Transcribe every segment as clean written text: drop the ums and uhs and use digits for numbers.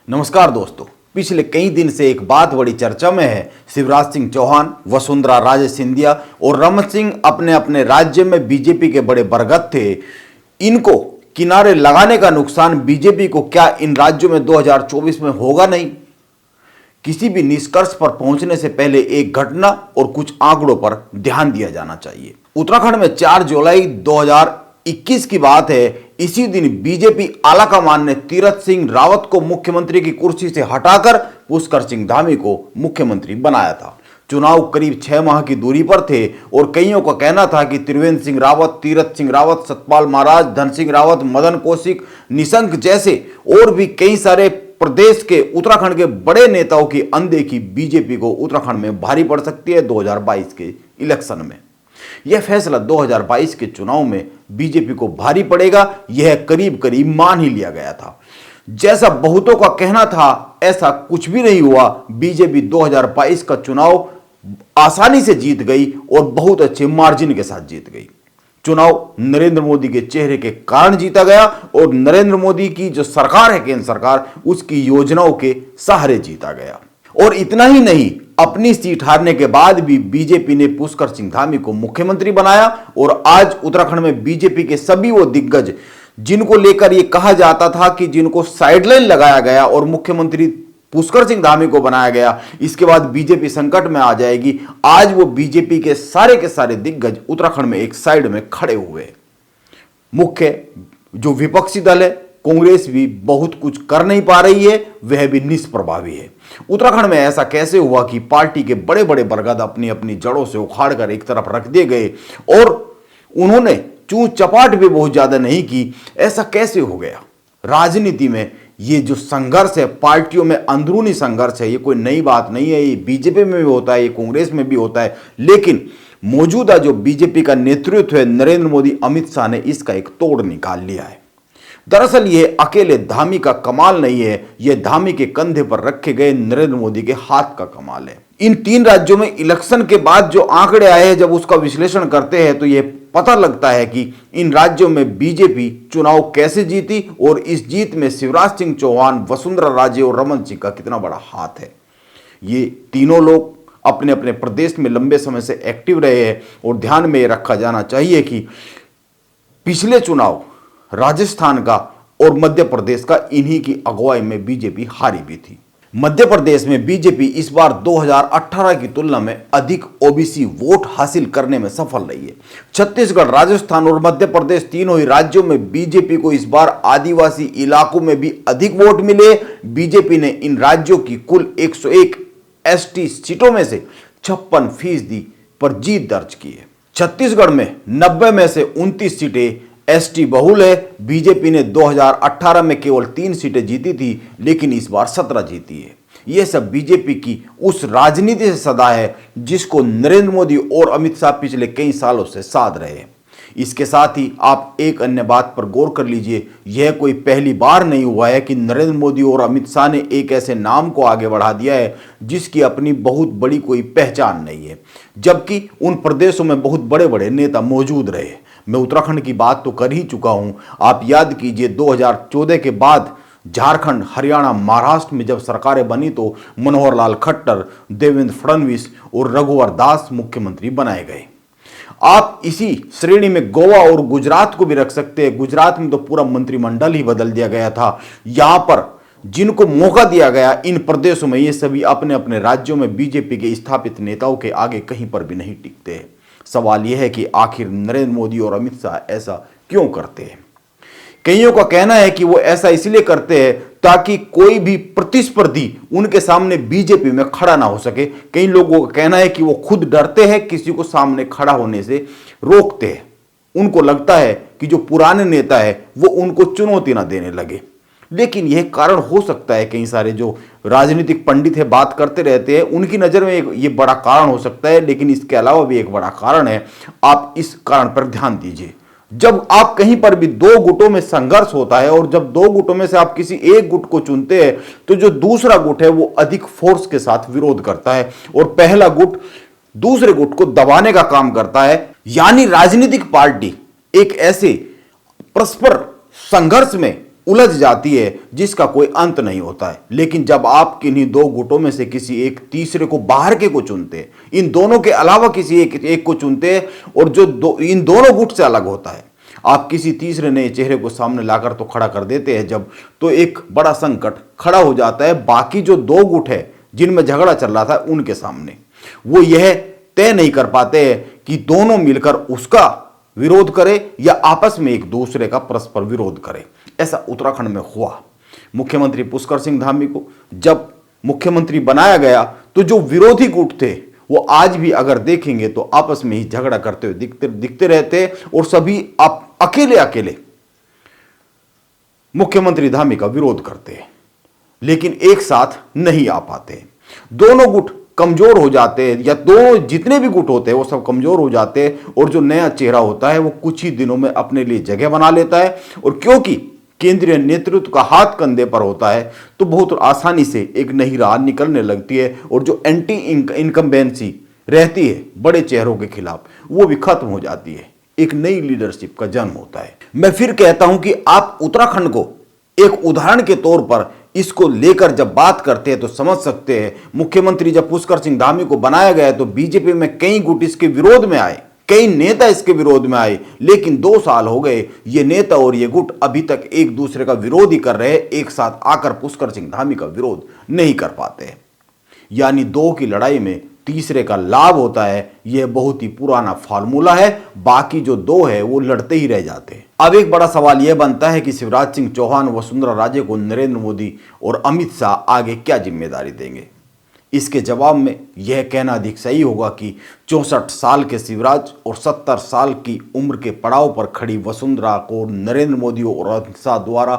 नमस्कार दोस्तों, पिछले कई दिन से एक बात बड़ी चर्चा में है। शिवराज सिंह चौहान, वसुंधरा राजे सिंधिया और रमन सिंह अपने अपने राज्य में बीजेपी के बड़े बरगद थे। इनको किनारे लगाने का नुकसान बीजेपी को क्या इन राज्यों में 2024 में होगा? नहीं। किसी भी निष्कर्ष पर पहुंचने से पहले एक घटना और कुछ आंकड़ों पर ध्यान दिया जाना चाहिए। उत्तराखंड में 4 जुलाई 2021 की बात है। इसी दिन बीजेपी आलाकमान ने तीरथ सिंह रावत को मुख्यमंत्री की कुर्सी से हटाकर पुष्कर सिंह धामी को मुख्यमंत्री बनाया था। चुनाव करीब 6 माह की दूरी पर थे और कईयों का कहना था कि त्रिवेंद्र सिंह रावत, तीरथ सिंह रावत, सतपाल महाराज, धन सिंह रावत, मदन कौशिक, निशंक जैसे और भी कई सारे प्रदेश के उत्तराखंड के बड़े नेताओं की अनदेखी बीजेपी को उत्तराखंड में भारी पड़ सकती है 2022 के इलेक्शन में। यह फैसला 2022 के चुनाव में बीजेपी को भारी पड़ेगा, यह करीब करीब मान ही लिया गया था। जैसा बहुतों का कहना था, ऐसा कुछ भी नहीं हुआ। बीजेपी 2022 का चुनाव आसानी से जीत गई और बहुत अच्छे मार्जिन के साथ जीत गई। चुनाव नरेंद्र मोदी के चेहरे के कारण जीता गया और नरेंद्र मोदी की जो सरकार है, केंद्र सरकार, उसकी योजनाओं के सहारे जीता गया। और इतना ही नहीं, अपनी सीट हारने के बाद भी बीजेपी ने पुष्कर सिंह धामी को मुख्यमंत्री बनाया और आज उत्तराखंड में बीजेपी के सभी वो दिग्गज जिनको लेकर यह कहा जाता था कि जिनको साइडलाइन लगाया गया और मुख्यमंत्री पुष्कर सिंह धामी को बनाया गया, इसके बाद बीजेपी संकट में आ जाएगी, आज वो बीजेपी के सारे दिग्गज उत्तराखंड में एक साइड में खड़े हुए। मुख्य जो विपक्षी दल है कांग्रेस भी बहुत कुछ कर नहीं पा रही है, वह भी निष्प्रभावी है। उत्तराखंड में ऐसा कैसे हुआ कि पार्टी के बड़े बड़े बरगद अपनी अपनी जड़ों से उखाड़कर एक तरफ रख दिए गए और उन्होंने चूं चपाट भी बहुत ज्यादा नहीं की? ऐसा कैसे हो गया? राजनीति में ये जो संघर्ष है, पार्टियों में अंदरूनी संघर्ष है, ये कोई नई बात नहीं है। ये बीजेपी में भी होता है, ये कांग्रेस में भी होता है, लेकिन मौजूदा जो बीजेपी का नेतृत्व है, नरेंद्र मोदी, अमित शाह ने इसका एक तोड़ निकाल लिया है। दरअसल ये अकेले धामी का कमाल नहीं है, यह धामी के कंधे पर रखे गए नरेंद्र मोदी के हाथ का कमाल है। इन 3 राज्यों में इलेक्शन के बाद जो आंकड़े आए हैं, जब उसका विश्लेषण करते हैं तो यह पता लगता है कि इन राज्यों में बीजेपी चुनाव कैसे जीती और इस जीत में शिवराज सिंह चौहान, वसुंधरा राजे और रमन सिंह का कितना बड़ा हाथ है। ये तीनों लोग अपने अपने प्रदेश में लंबे समय से एक्टिव रहे हैं और ध्यान में रखा जाना चाहिए कि पिछले चुनाव राजस्थान का और मध्य प्रदेश का इन्हीं की अगुवाई में बीजेपी हारी भी थी। मध्य प्रदेश में बीजेपी इस बार 2018 की तुलना में अधिक ओबीसी वोट हासिल करने में सफल रही है। छत्तीसगढ़, राजस्थान और मध्य प्रदेश तीनों ही राज्यों में बीजेपी को इस बार आदिवासी इलाकों में भी अधिक वोट मिले। बीजेपी ने इन राज्यों की कुल 101 एसटी सीटों में से 56% पर जीत दर्ज की है। छत्तीसगढ़ में 90 में से 29 सीटें एसटी बहुल है। बीजेपी ने 2018 में केवल 3 सीटें जीती थी, लेकिन इस बार 17 जीती है। यह सब बीजेपी की उस राजनीति से सदा है जिसको नरेंद्र मोदी और अमित शाह पिछले कई सालों से साध रहे हैं। इसके साथ ही आप एक अन्य बात पर गौर कर लीजिए, यह कोई पहली बार नहीं हुआ है कि नरेंद्र मोदी और अमित शाह ने एक ऐसे नाम को आगे बढ़ा दिया है जिसकी अपनी बहुत बड़ी कोई पहचान नहीं है, जबकि उन प्रदेशों में बहुत बड़े बड़े नेता मौजूद रहे। मैं उत्तराखंड की बात तो कर ही चुका हूं। आप याद कीजिए 2014 के बाद झारखंड, हरियाणा, महाराष्ट्र में जब सरकारें बनी तो मनोहर लाल खट्टर, देवेंद्र फडणवीस और रघुवर दास मुख्यमंत्री बनाए गए। आप इसी श्रेणी में गोवा और गुजरात को भी रख सकते हैं। गुजरात में तो पूरा मंत्रिमंडल ही बदल दिया गया था। यहां पर जिनको मौका दिया गया, इन प्रदेशों में ये सभी अपने अपने राज्यों में बीजेपी के स्थापित नेताओं के आगे कहीं पर भी नहीं टिकते हैं। सवाल यह है कि आखिर नरेंद्र मोदी और अमित शाह ऐसा क्यों करते हैं? कईयों का कहना है कि वो ऐसा इसलिए करते हैं ताकि कोई भी प्रतिस्पर्धी उनके सामने बीजेपी में खड़ा ना हो सके। कई लोगों का कहना है कि वो खुद डरते हैं किसी को सामने खड़ा होने से, रोकते हैं। उनको लगता है कि जो पुराने नेता है वो उनको चुनौती ना देने लगे। लेकिन यह कारण हो सकता है, कई सारे जो राजनीतिक पंडित है बात करते रहते हैं, उनकी नज़र में ये बड़ा कारण हो सकता है, लेकिन इसके अलावा भी एक बड़ा कारण है। आप इस कारण पर ध्यान दीजिए। जब आप कहीं पर भी 2 गुटों में संघर्ष होता है और जब 2 गुटों में से आप किसी एक गुट को चुनते हैं तो जो दूसरा गुट है वो अधिक फोर्स के साथ विरोध करता है और पहला गुट दूसरे गुट को दबाने का काम करता है। यानी राजनीतिक पार्टी एक ऐसे परस्पर संघर्ष में उलझ जाती है जिसका कोई अंत नहीं होता है। लेकिन जब आप किन्हीं दो गुटों में से किसी एक तीसरे को बाहर के को चुनते हैं, इन दोनों के अलावा किसी एक को चुनते हैं और जो इन दोनों गुट से अलग होता है, आप किसी तीसरे नए चेहरे को सामने लाकर तो खड़ा कर देते हैं जब, तो एक बड़ा संकट खड़ा हो जाता है बाकी जो दो गुट है जिनमें झगड़ा चल रहा था उनके सामने। वो यह तय नहीं कर पाते हैं कि दोनों मिलकर उसका विरोध करे या आपस में एक दूसरे का परस्पर विरोध करे। ऐसा उत्तराखंड में हुआ। मुख्यमंत्री पुष्कर सिंह धामी को जब मुख्यमंत्री बनाया गया तो जो विरोधी गुट थे वो आज भी अगर देखेंगे तो आपस में ही झगड़ा करते हुए दिखते रहते और सभी अकेले अकेले मुख्यमंत्री धामी का विरोध करते हैं, लेकिन एक साथ नहीं आ पाते। दोनों गुट कमजोर हो जाते हैं, या दोनों जितने भी गुट होते हैं वो सब कमजोर हो जाते हैं और जो नया चेहरा होता है वो कुछ ही दिनों में अपने लिए जगह बना लेता है। और क्योंकि केंद्रीय नेतृत्व का हाथ कंधे पर होता है तो बहुत आसानी से एक नई राह निकलने लगती है और जो एंटी इनकम्बेंसी रहती है बड़े चेहरों के खिलाफ वो भी खत्म हो जाती है। एक नई लीडरशिप का जन्म होता है। मैं फिर कहता हूं कि आप उत्तराखंड को एक उदाहरण के तौर पर इसको लेकर जब बात करते हैं तो समझ सकते हैं। मुख्यमंत्री जब पुष्कर सिंह धामी को बनाया गया तो बीजेपी में कई गुट इसके विरोध में आए, कई नेता इसके विरोध में आए, लेकिन 2 साल हो गए ये नेता और ये गुट अभी तक एक दूसरे का विरोध ही कर रहे हैं, एक साथ आकर पुष्कर सिंह धामी का विरोध नहीं कर पाते। यानी दो की लड़ाई में तीसरे का लाभ होता है। यह बहुत ही पुराना फार्मूला है। बाकी जो दो है वो लड़ते ही रह जाते हैं। अब एक बड़ा सवाल यह बनता है कि शिवराज सिंह चौहान, वसुंधरा राजे को नरेंद्र मोदी और अमित शाह आगे क्या जिम्मेदारी देंगे। इसके जवाब में यह कहना अधिक सही होगा कि 64 साल के शिवराज और 70 साल की उम्र के पड़ाव पर खड़ी वसुंधरा को नरेंद्र मोदी और अमित शाह द्वारा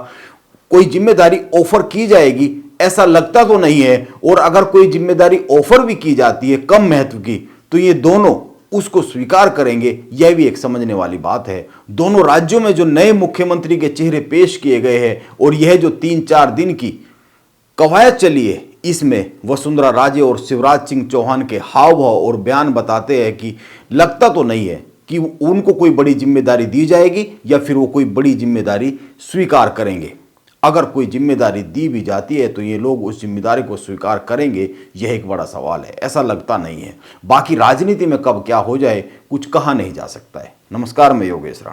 कोई जिम्मेदारी ऑफर की जाएगी ऐसा लगता तो नहीं है। और अगर कोई जिम्मेदारी ऑफर भी की जाती है कम महत्व की तो ये दोनों उसको स्वीकार करेंगे, यह भी एक समझने वाली बात है। दोनों राज्यों में जो नए मुख्यमंत्री के चेहरे पेश किए गए हैं और यह जो 3-4 दिन की कवायद चली है इसमें वसुंधरा राजे और शिवराज सिंह चौहान के हाव भाव और बयान बताते हैं कि लगता तो नहीं है कि उनको कोई बड़ी जिम्मेदारी दी जाएगी या फिर वो कोई बड़ी जिम्मेदारी स्वीकार करेंगे। अगर कोई जिम्मेदारी दी भी जाती है तो ये लोग उस जिम्मेदारी को स्वीकार करेंगे, यह एक बड़ा सवाल है। ऐसा लगता नहीं है। बाकी राजनीति में कब क्या हो जाए कुछ कहा नहीं जा सकता है। नमस्कार, मैं योगेश राणा।